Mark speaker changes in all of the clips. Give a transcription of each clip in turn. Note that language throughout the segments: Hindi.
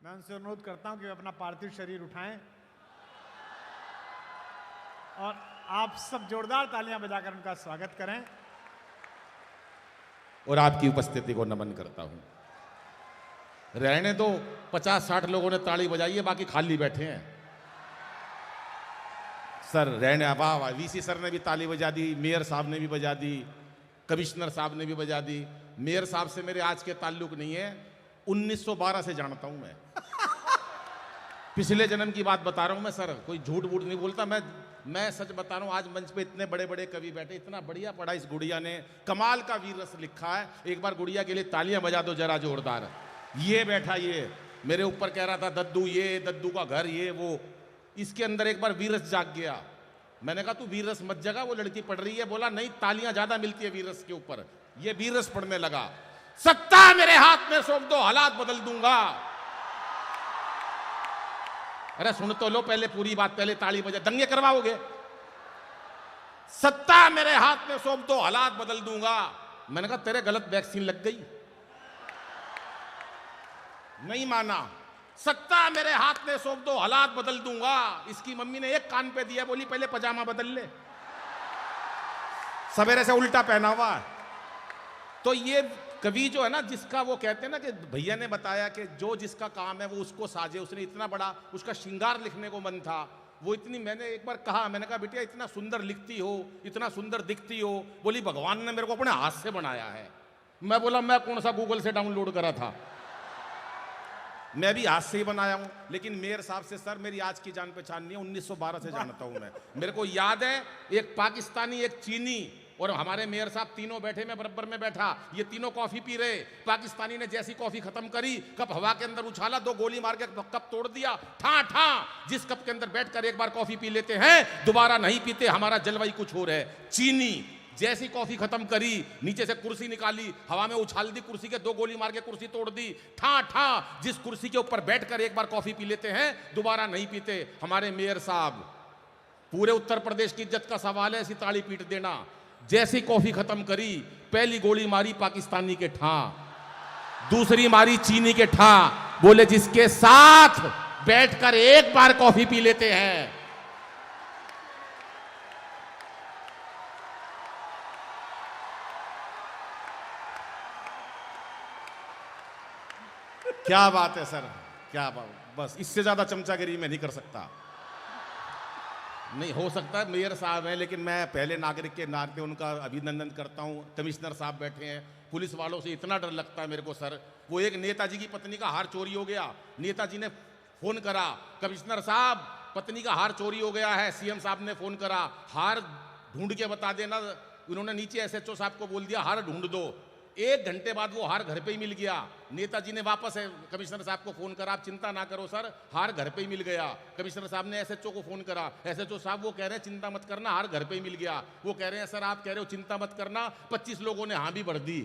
Speaker 1: मैं उनसे अनुरोध करता हूं कि वे अपना पार्थिव शरीर उठाएं और आप सब जोरदार तालियां बजाकर उनका स्वागत करें।
Speaker 2: और आपकी उपस्थिति को नमन करता हूं। रहने दो, 50-60 लोगों ने ताली बजाई है, बाकी खाली बैठे हैं। सर रहने, वाह वाह, वीसी सर ने भी ताली बजा दी, मेयर साहब ने भी बजा दी, कमिश्नर साहब ने भी बजा दी। मेयर साहब से मेरे आज के ताल्लुक नहीं है, 1912 से जानता हूं मैं। पिछले जन्म की बात बता रहा हूं मैं सर, कोई झूठ वूठ नहीं बोलता मैं सच बता रहा हूं। आज मंच पे इतने बड़े बड़े कवि बैठे, इतना बढ़िया पढ़ा इस गुड़िया ने, कमाल का वीर रस लिखा है। एक बार गुड़िया के लिए तालियां बजा दो जरा जोरदार। ये बैठा, ये मेरे ऊपर कह रहा था दद्दू ये, दद्दू का घर ये वो, इसके अंदर एक बार वीरस जाग गया। मैंने कहा तू वीरस मत जगा, वो लड़की पढ़ रही है। बोला नहीं, तालियां ज्यादा मिलती है वीरस के ऊपर। ये वीरस पढ़ने लगा। सत्ता मेरे हाथ में सौंप दो, हालात बदल दूंगा। अरे सुन तो लो पहले पूरी बात, पहले ताली बजा, दंगे करवाओगे। सत्ता मेरे हाथ में सौंप दो, हालात बदल दूंगा। मैंने कहा तेरे गलत वैक्सीन लग गई। नहीं माना। सत्ता मेरे हाथ में सौंप दो, हालात बदल दूंगा। इसकी मम्मी ने एक कान पे दिया, बोली पहले पजामा बदल ले, सवेरे से उल्टा पहना हुआ। तो ये कवि जो है ना, जिसका वो कहते हैं ना कि भैया ने बताया कि जो जिसका काम है वो उसको साजे, उसने इतना बड़ा उसका श्रृंगार लिखने को मन था। वो इतनी, मैंने एक बार कहा, मैंने कहा बेटिया इतना सुंदर लिखती हो, इतना सुंदर दिखती हो। बोली भगवान ने मेरे को अपने हाथ से बनाया है। मैं बोला मैं कौन सा गूगल से डाउनलोड करा था, मैं भी हाथ से ही बनाया हूं। लेकिन मेयर साहब से सर मेरी आज की जान पहचान नहीं है, 1912 से जानता हूं मैं। मेरे को याद है एक पाकिस्तानी, एक चीनी और हमारे मेयर साहब तीनों बैठे, मैं बराबर में बैठा। ये तीनों कॉफी पी रहे। पाकिस्तानी ने जैसी कॉफी खत्म करी, कप हवा के अंदर उछाला, 2 गोली मार के कप तोड़ दिया। ठा ठा, जिस कप के अंदर बैठकर एक बार कॉफी पी लेते हैं दोबारा नहीं पीते, हमारा जलवायु कुछ और है। चीनी जैसी कॉफी खत्म करी, नीचे से कुर्सी निकाली, हवा में उछाल दी, कुर्सी के 2 गोली मार के कुर्सी तोड़ दी। ठा ठा, जिस कुर्सी के ऊपर बैठकर एक बार कॉफी पी लेते हैं दोबारा नहीं पीते, हमारे मेयर साहब। पूरे उत्तर प्रदेश की इज्जत का सवाल है, ऐसी ताली पीट देना। जैसी कॉफी खत्म करी, पहली गोली मारी पाकिस्तानी के ठा, दूसरी मारी चीनी के ठा। बोले जिसके साथ बैठकर एक बार कॉफी पी लेते हैं। क्या बात है सर, क्या बात। बस इससे ज्यादा चमचागिरी मैं नहीं कर सकता। नहीं हो सकता है मेयर साहब हैं, लेकिन मैं पहले नागरिक के नाते उनका अभिनंदन करता हूं। कमिश्नर साहब बैठे हैं, पुलिस वालों से इतना डर लगता है मेरे को सर। वो एक नेताजी की पत्नी का हार चोरी हो गया, नेताजी ने फोन करा, कमिश्नर साहब पत्नी का हार चोरी हो गया है। सीएम साहब ने फोन करा, हार ढूंढ के बता देना। उन्होंने नीचे एसएचओ साहब को बोल दिया हार ढूंढ दो। 1 घंटे बाद वो हार घर पे ही मिल गया। नेताजी ने वापस कमिश्नर साहब को फोन करा, आप चिंता ना करो सर, हार घर पे ही मिल गया। कमिश्नर साहब ने एसएचओ को फोन करा, एसएचओ साहब वो कह रहे हैं चिंता मत करना, हार घर पे ही मिल गया। वो कह रहे हैं सर आप कह रहे हो चिंता मत करना, 25 लोगों ने हाँ भी भर दी,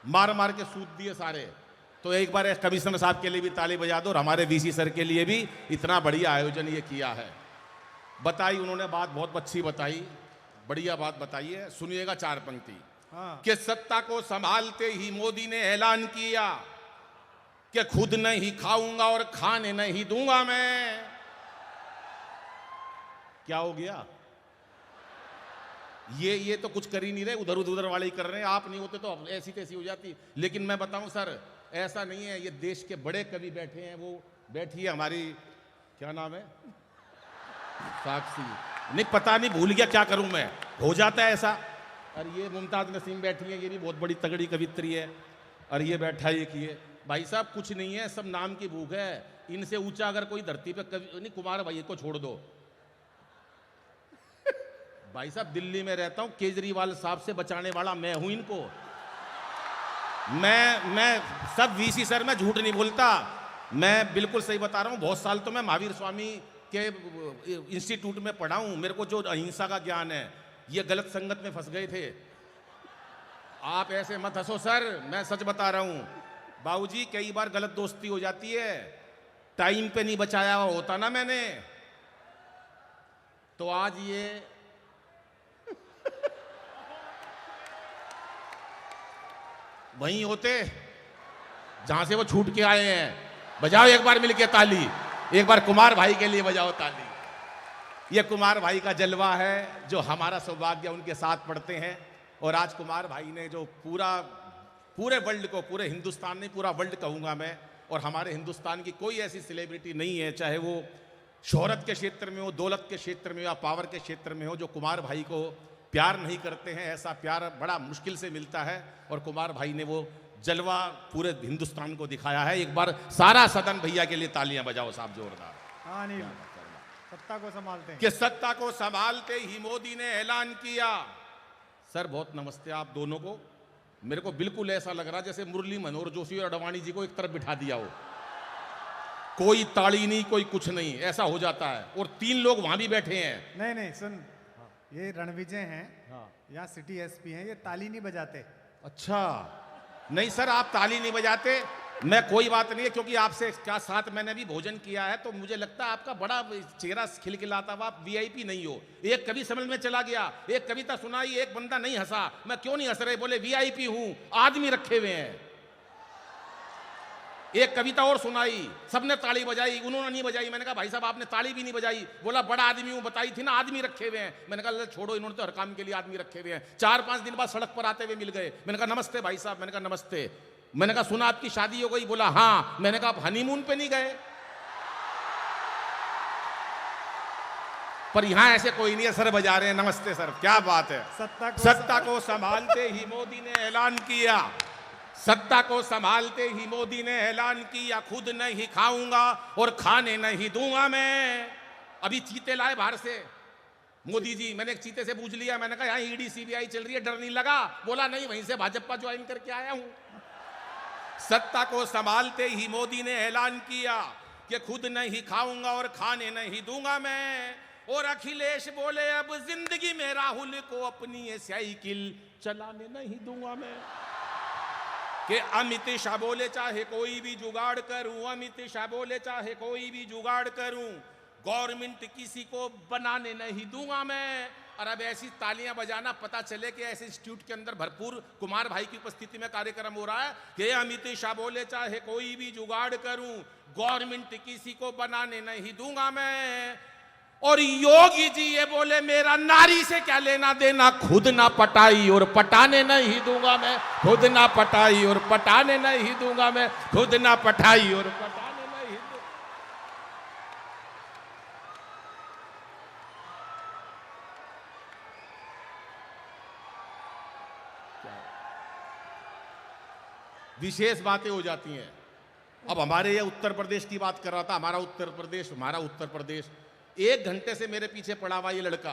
Speaker 2: मार मार के सूद दिए सारे। तो एक बार कमिश्नर साहब के लिए भी ताली बजा दो और हमारे वीसी सर के लिए भी, इतना बढ़िया आयोजन ये किया है। बताई उन्होंने बात बहुत अच्छी बताई, बढ़िया बात बताई है। सुनिएगा 4 पंक्ति। कि सत्ता को संभालते ही मोदी ने ऐलान किया कि खुद नहीं खाऊंगा और खाने नहीं दूंगा मैं। क्या हो गया? ये तो कुछ कर ही नहीं रहे, उधर उधर वाले ही कर रहे हैं। आप नहीं होते तो ऐसी तैसी हो जाती। लेकिन मैं बताऊं सर, ऐसा नहीं है। ये देश के बड़े कवि बैठे हैं, वो बैठी है हमारी, क्या नाम है, साक्षी, नहीं पता नहीं, भूल गया, क्या करूं मैं, हो जाता है ऐसा। और ये मुमताज नसीम बैठी है, ये भी बहुत बड़ी तगड़ी कवित्री है। और ये बैठा है कि भाई साहब कुछ नहीं है, सब नाम की भूख है। इनसे ऊंचा अगर कोई धरती पे कवि नहीं, कुमार भाई को छोड़ दो। भाई साहब दिल्ली में रहता हूं, केजरीवाल साहब से बचाने वाला मैं हूं इनको। मैं सब वीसी सर, मैं झूठ नहीं बोलता, मैं बिल्कुल सही बता रहा हूं। बहुत साल तो मैं महावीर स्वामी के इंस्टीट्यूट में पढ़ा हूं। मेरे को जो अहिंसा का ज्ञान है, ये गलत संगत में फंस गए थे। आप ऐसे मत हंसो सर, मैं सच बता रहा हूं। बाबूजी कई बार गलत दोस्ती हो जाती है, टाइम पे नहीं बचाया हुआ होता ना मैंने, तो आज ये वहीं होते। जहां से वो छूट के आए हैं। बजाओ एक बार मिलके ताली, एक बार कुमार भाई के लिए बजाओ ताली। ये कुमार भाई का जलवा है, जो हमारा सौभाग्य उनके साथ पढ़ते हैं। और आज कुमार भाई ने जो पूरे वर्ल्ड को, पूरे हिंदुस्तान नहीं पूरा वर्ल्ड कहूँगा मैं, और हमारे हिंदुस्तान की कोई ऐसी सेलिब्रिटी नहीं है, चाहे वो शोहरत के क्षेत्र में हो, दौलत के क्षेत्र में हो या पावर के क्षेत्र में हो, जो कुमार भाई को प्यार नहीं करते हैं। ऐसा प्यार बड़ा मुश्किल से मिलता है, और कुमार भाई ने वो जलवा पूरे हिंदुस्तान को दिखाया है। एक बार सारा सदन भैया के लिए तालियां बजाओ साहब, जोरदार।
Speaker 1: हाँ अनिल, सत्ता को संभालते हैं
Speaker 2: कि सत्ता को संभालते ही मोदी ने ऐलान किया। सर बहुत नमस्ते आप दोनों को। मेरे को बिल्कुल ऐसा लग रहा जैसे मुरली मनोहर जोशी और अडवाणी जी को एक तरफ बिठा दिया हो, कोई ताली नहीं, कोई कुछ नहीं, ऐसा हो जाता है। और 3 लोग वहां भी बैठे हैं।
Speaker 1: नहीं नहीं सुन, ये रणविजय हैं, यहाँ सिटी एसपी हैं, ये ताली नहीं बजाते।
Speaker 2: अच्छा नहीं सर, आप ताली नहीं बजाते, मैं कोई बात नहीं है, क्योंकि आपसे क्या साथ मैंने भी भोजन किया है, तो मुझे लगता है आपका बड़ा चेहरा खिलखिलाता हुआ, आप वीआईपी नहीं हो। एक कवि समझ में चला गया, एक कविता सुनाई, एक बंदा नहीं हंसा, मैं क्यों नहीं हंस रहे, बोले वीआईपी हूं, आदमी रखे हुए हैं। एक कविता और सुनाई, सबने ताली बजाई, उन्होंने नहीं बजाई। मैंने कहा भाई साहब आपने ताली भी नहीं बजाई, बोला बड़ा आदमी हूं, बताई थी ना आदमी रखे हुए हैं। मैंने कहा छोड़ो, इन्होंने तो हर काम के लिए आदमी रखे हुए हैं। 4-5 दिन बाद सड़क पर आते हुए मिल गए। मैंने कहा नमस्ते भाई साहब, मैंने कहा नमस्ते। मैंने कहा सुना आपकी शादी हो गई, बोला हाँ। मैंने कहा आप हनीमून पे नहीं गए? पर यहां ऐसे कोई नहीं है, सर बजा रहे हैं, नमस्ते सर, क्या बात है। सत्ता को संभालते ही मोदी ने ऐलान किया, सत्ता को संभालते ही मोदी ने ऐलान किया, खुद नहीं खाऊंगा और खाने नहीं दूंगा मैं। अभी चीते लाए बाहर से मोदी जी, मैंने एक चीते से पूछ लिया, मैंने कहा यहाँ ईडी सीबीआई चल रही है, डर नहीं लगा? बोला नहीं, वहीं से भाजपा ज्वाइन करके आया हूं। सत्ता को संभालते ही मोदी ने ऐलान किया कि खुद नहीं खाऊंगा और खाने नहीं दूंगा मैं। और अखिलेश बोले अब जिंदगी में राहुल को अपनी ये साइकिल चलाने नहीं दूंगा मैं। कि अमित शाह बोले चाहे कोई भी जुगाड़ करूं, अमित शाह बोले चाहे कोई भी जुगाड़ करूं, गवर्नमेंट किसी को बनाने नहीं दूंगा मैं। और अब ऐसी तालियां बजाना, पता चले कि ऐसे इंस्टीट्यूट के अंदर भरपूर कुमार भाई की उपस्थिति में कार्यक्रम हो रहा है कि अमित शाह बोले चाहे कोई भी जुगाड़ करूं, गवर्नमेंट किसी को बनाने नहीं दूंगा मैं। और योगी जी ये बोले मेरा नारी से क्या लेना देना, खुद ना पटाई और पटाने नहीं दूंगा मैं, खुद ना पटाई और पटाने नहीं दूंगा मैं, खुद ना पटाई और पटाने नहीं दूंगा। विशेष बातें हो जाती हैं। अब हमारे ये उत्तर प्रदेश की बात कर रहा था, हमारा उत्तर प्रदेश 1 घंटे से मेरे पीछे पड़ा हुआ ये लड़का,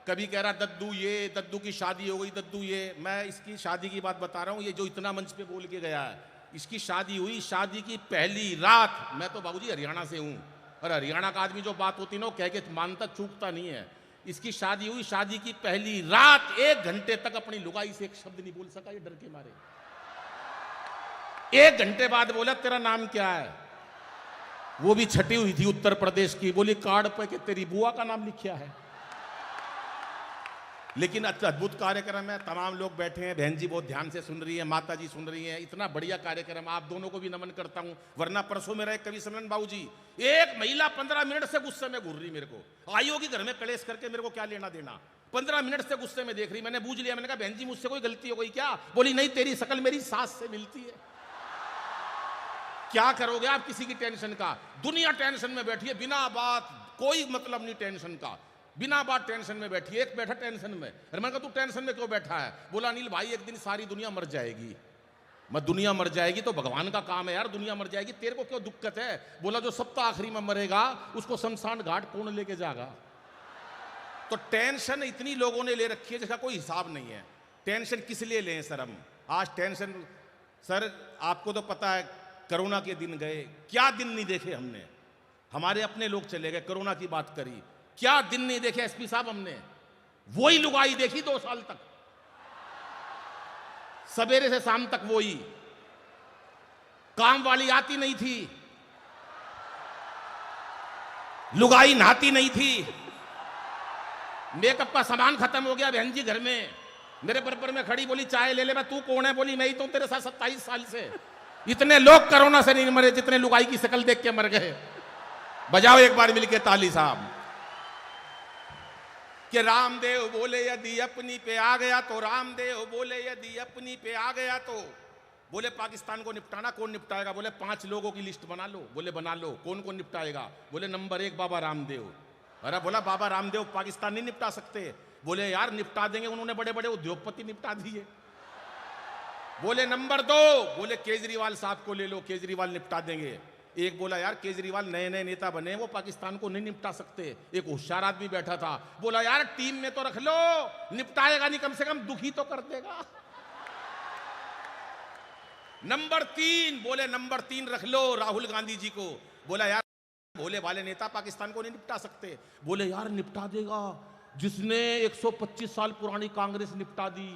Speaker 2: कभी कह रहा दद्दू ये, दद्दू की शादी हो गई, दद्दू ये। मैं इसकी शादी की बात बता रहा हूँ, ये जो इतना मंच पे बोल के गया है, इसकी शादी हुई, शादी की पहली रात, मैं तो बाबूजी हरियाणा से हूँ, और हरियाणा का आदमी जो बात होती ना, वो कह के मानता चूकता नहीं है। इसकी शादी हुई, शादी की पहली रात 1 घंटे तक अपनी लुगाई से एक शब्द नहीं बोल सका, ये डर के मारे। 1 घंटे बाद बोला तेरा नाम क्या है, वो भी छटी हुई थी उत्तर प्रदेश की, बोली कार्ड पे कि तेरी बुआ का नाम लिखा है। लेकिन अद्भुत कार्यक्रम है, तमाम लोग बैठे हैं, बहन जी बहुत ध्यान से सुन रही है, माता जी सुन रही हैं, इतना बढ़िया कार्यक्रम, आप दोनों को भी नमन करता हूं। वरना परसों मेरा एक कवि सम्मेलन बाबू जी, एक महिला 15 मिनट से गुस्से में घूर रही, मेरे को आई होगी घर में कलेश करके, मेरे को क्या लेना देना, 15 मिनट से गुस्से में देख रही। मैंने बूझ लिया, मैंने कहा बहन जी मुझसे कोई गलती हो गई क्या? बोली नहीं, तेरी शकल मेरी सास से मिलती है। क्या करोगे आप किसी की टेंशन का? दुनिया टेंशन में बैठी है, बिना बात, कोई मतलब नहीं टेंशन का, बिना बात टेंशन में बैठी है। एक बैठा टेंशन में, अरे मैंने कहा तू टेंशन में क्यों बैठा है? बोला अनिल भाई एक दिन सारी दुनिया मर जाएगी। मैं दुनिया मर जाएगी तो भगवान का काम है यार, दुनिया मर जाएगी, तेरे को क्यों दिक्कत है? बोला जो सब तो आखिरी में मरेगा उसको शमशान घाट कौन लेके जाएगा? तो टेंशन इतनी लोगों ने ले रखी है जिसका कोई हिसाब नहीं है। टेंशन किस लिए लें सर हम? आज टेंशन, सर आपको तो पता है कोरोना के दिन गए, क्या दिन नहीं देखे हमने, हमारे अपने लोग चले गए, कोरोना की बात करी, क्या दिन नहीं देखे एसपी साहब हमने, वही लुगाई देखी 2 साल तक, सवेरे से शाम तक वही, काम वाली आती नहीं थी, लुगाई नहाती नहीं थी, मेकअप का सामान खत्म हो गया बहन जी घर में, मेरे बराबर में खड़ी बोली चाय ले ले, मैं तू कौन है? बोली मैं ही तो तेरे साथ 27 साल से, इतने लोग कोरोना से नहीं मरे जितने लुगाई की शक्ल देख के मर गए। बजाओ एक बार मिलके ताली साहब। कि रामदेव बोले यदि अपनी पे आ गया तो, रामदेव बोले यदि अपनी पे आ गया तो, बोले पाकिस्तान को निपटाना कौन निपटाएगा? बोले 5 लोगों की लिस्ट बना लो। बोले बना लो। कौन कौन निपटाएगा? बोले नंबर 1 बाबा रामदेव। अरे बोला बाबा रामदेव पाकिस्तान नहीं निपटा सकते। बोले यार निपटा देंगे, उन्होंने बड़े बड़े उद्योगपति निपटा दिए। बोले नंबर 2, बोले केजरीवाल साहब को ले लो, केजरीवाल निपटा देंगे। एक बोला यार केजरीवाल नए नए नेता बने, वो पाकिस्तान को नहीं निपटा सकते। एक होशियार आदमी बैठा था, बोला यार टीम में तो रख लो, निपटाएगा नहीं, कम से कम दुखी तो कर देगा। नंबर 3, बोले नंबर 3 रख लो राहुल गांधी जी को। बोला यार भोले भाले नेता पाकिस्तान को नहीं निपटा सकते। बोले यार निपटा देगा, जिसने 125 साल पुरानी कांग्रेस निपटा दी,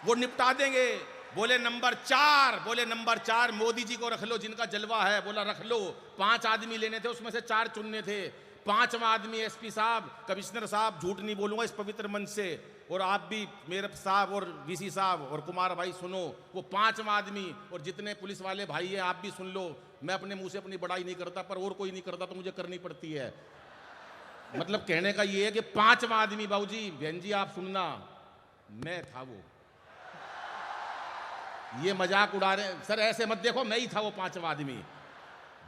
Speaker 2: वो निपटा देंगे। बोले नंबर 4, बोले नंबर 4 मोदी जी को रख लो, जिनका जलवा है। बोला रख लो। 5 आदमी लेने थे, उसमें से 4 चुनने थे। 5वां आदमी एसपी साहब, कमिश्नर साहब, झूठ नहीं बोलूंगा इस पवित्र मंच से, और आप भी मेरे साहब और वीसी साहब और कुमार भाई सुनो, वो 5वां आदमी, और जितने पुलिस वाले भाई हैं आप भी सुन लो। मैं अपने मुंह से अपनी बड़ाई नहीं करता, पर और कोई नहीं करता तो मुझे करनी पड़ती है। मतलब कहने का ये है कि 5वां आदमी, बाबूजी बहन जी आप सुनना, मैं था वो। ये मजाक उड़ा रहे सर, ऐसे मत देखो, मैं ही था वो 5वां आदमी।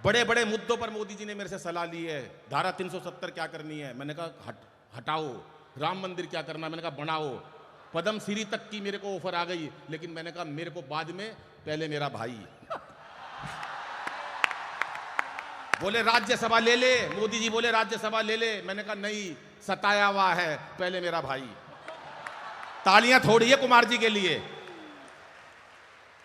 Speaker 2: बड़े बड़े मुद्दों पर मोदी जी ने मेरे से सलाह ली है। धारा 370 क्या करनी है, मैंने कहा हटाओ। राम मंदिर क्या करना, मैंने कहा बनाओ। पद्म श्री तक की मेरे को ऑफर आ गई, लेकिन मैंने कहा मेरे को बाद में, पहले मेरा भाई। बोले राज्यसभा ले ले, मोदी जी बोले राज्यसभा ले ले, मैंने कहा नहीं, सताया हुआ है, पहले मेरा भाई। तालियां थोड़ी है कुमार जी के लिए।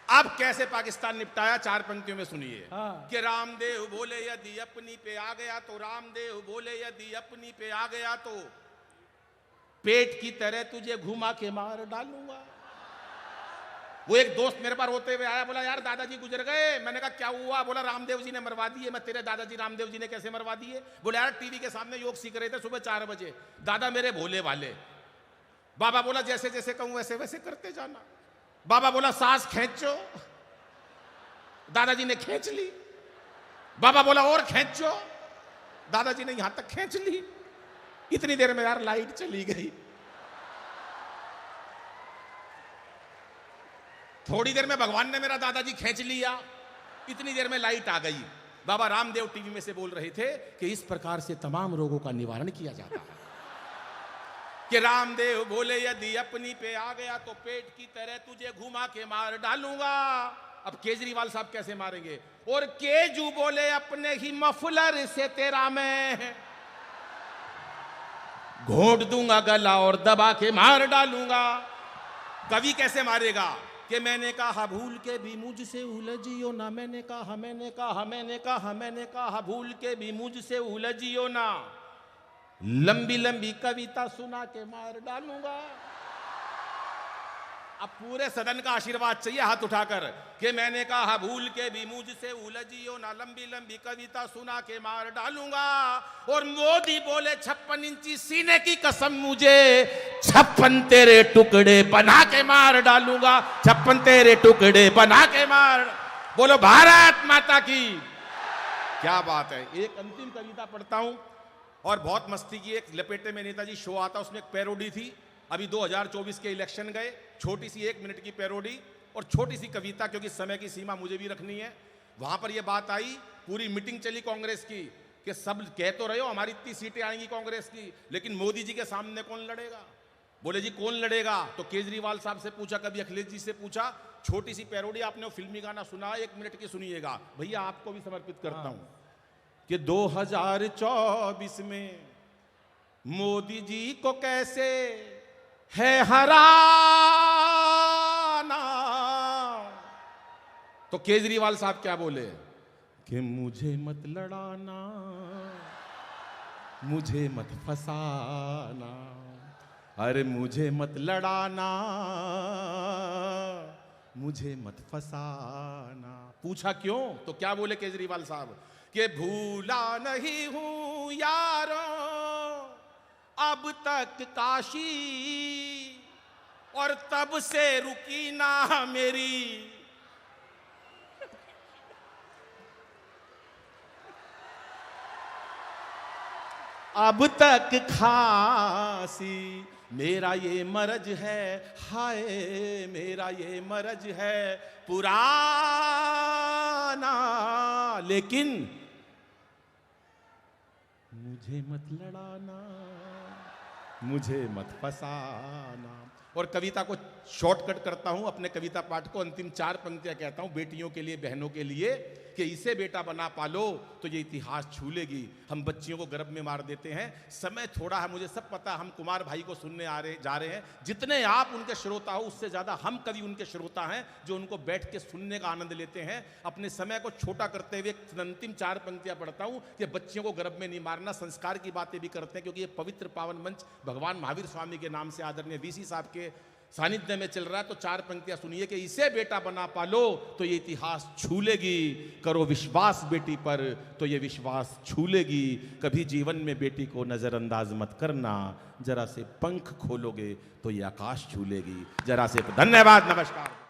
Speaker 2: अब कैसे पाकिस्तान निपटाया, 4 पंक्तियों में सुनिए। कि रामदेव बोले यदि अपनी पे आ गया तो, रामदेव बोले यदि अपनी पे आ गया तो, पेट की तरह तुझे घुमा के मार डालूंगा। वो एक दोस्त मेरे पास होते हुए आया, बोला यार दादाजी गुजर गए। मैंने कहा क्या हुआ? बोला रामदेव जी ने मरवा दिए। मैं तेरे दादाजी रामदेव जी ने कैसे मरवा दिए? बोला यार टीवी के सामने योग सीख रहे थे सुबह 4 बजे, दादा मेरे भोले वाले। बाबा बोला जैसे जैसे कहूं वैसे वैसे करते जाना। बाबा बोला सांस खींचो, दादाजी ने खींच ली। बाबा बोला और खींचो, दादाजी ने यहां तक खींच ली। इतनी देर में यार लाइट चली गई। थोड़ी देर में भगवान ने मेरा दादाजी खींच लिया, इतनी देर में लाइट आ गई। बाबा रामदेव टीवी में से बोल रहे थे कि इस प्रकार से तमाम रोगों का निवारण किया जाता है। कि रामदेव बोले यदि अपनी पे आ गया तो पेट की तरह तुझे घुमा के मार डालूंगा। अब केजरीवाल साहब कैसे मारेंगे? और केजू बोले अपने ही मफलर से तेरा मैं घोंट दूंगा गला और दबा के मार डालूंगा। कवि कैसे मारेगा? कि मैंने कहा भूल के भी मुझसे उलझियो ना, मैंने कहा मैंने कहा मैंने कहा मैंने कहा भूल के भी मुझसे उलझियो ना, लंबी लंबी कविता सुना के मार डालूंगा। अब पूरे सदन का आशीर्वाद चाहिए हाथ उठाकर कि मैंने कहा भूल के भी मुझसे उलझियो ना, लंबी लंबी कविता सुना के मार डालूंगा। और मोदी बोले 56 इंची सीने की कसम मुझे 56 तेरे टुकड़े बना के मार डालूंगा, 56 तेरे टुकड़े बना के मार। बोलो भारत माता की। क्या बात है। एक अंतिम कविता पढ़ता हूं, और बहुत मस्ती की। एक लपेटे में नेताजी शो आता, उसमें एक पैरोडी थी। अभी 2024 के इलेक्शन गए, छोटी सी 1 मिनट की पैरोडी और छोटी सी कविता, क्योंकि समय की सीमा मुझे भी रखनी है। वहां पर यह बात आई, पूरी मीटिंग चली कांग्रेस की कि सब कह तो रहे हो हमारी इतनी सीटें आएंगी कांग्रेस की, लेकिन मोदी जी के सामने कौन लड़ेगा? बोले जी कौन लड़ेगा? तो केजरीवाल साहब से पूछा, कभी अखिलेश जी से पूछा। छोटी सी पैरोडी, आपने वो फिल्मी गाना सुना, 1 मिनट की सुनिएगा भैया, आपको भी समर्पित करता हूं। कि 2024 में मोदी जी को कैसे है हराना। तो केजरीवाल साहब क्या बोले कि मुझे मत लड़ाना, मुझे मत फसाना, अरे मुझे मत लड़ाना, मुझे मत फसाना। पूछा क्यों? तो क्या बोले केजरीवाल साहब कि भूला नहीं हूं यारों अब तक काशी, और तब से रुकी ना मेरी अब तक खांसी। मेरा ये मरज है, हाय मेरा ये मरज है पुराना, लेकिन मुझे मत लड़ाना, मुझे मत फसाना। और कविता को शॉर्टकट करता हूं, अपने कविता पाठ को अंतिम 4 पंक्तियां कहता हूं बेटियों के लिए, बहनों के लिए, कि इसे बेटा बना पालो तो ये इतिहास छू लेगी। हम बच्चियों को गर्भ में मार देते हैं, समय थोड़ा है, मुझे सब पता। हम कुमार भाई को सुनने जा रहे हैं। जितने आप उनके श्रोता हो, उससे ज्यादा हम कवि उनके श्रोता हैं, जो उनको बैठ के सुनने का आनंद लेते हैं। अपने समय को छोटा करते हुए अंतिम 4 पंक्तियां पढ़ता हूं कि बच्चियों को गर्भ में नहीं मारना, संस्कार की बातें भी करते हैं, क्योंकि ये पवित्र पावन मंच भगवान महावीर स्वामी के नाम से आदरणीय वीसी साहब के सानिध्य में चल रहा है। तो 4 पंक्तियां सुनिए कि इसे बेटा बना पालो तो ये इतिहास छू लेगी, करो विश्वास बेटी पर तो ये विश्वास छू लेगी। कभी जीवन में बेटी को नजरअंदाज मत करना, जरा से पंख खोलोगे तो ये आकाश छू लेगी। जरा से धन्यवाद, नमस्कार।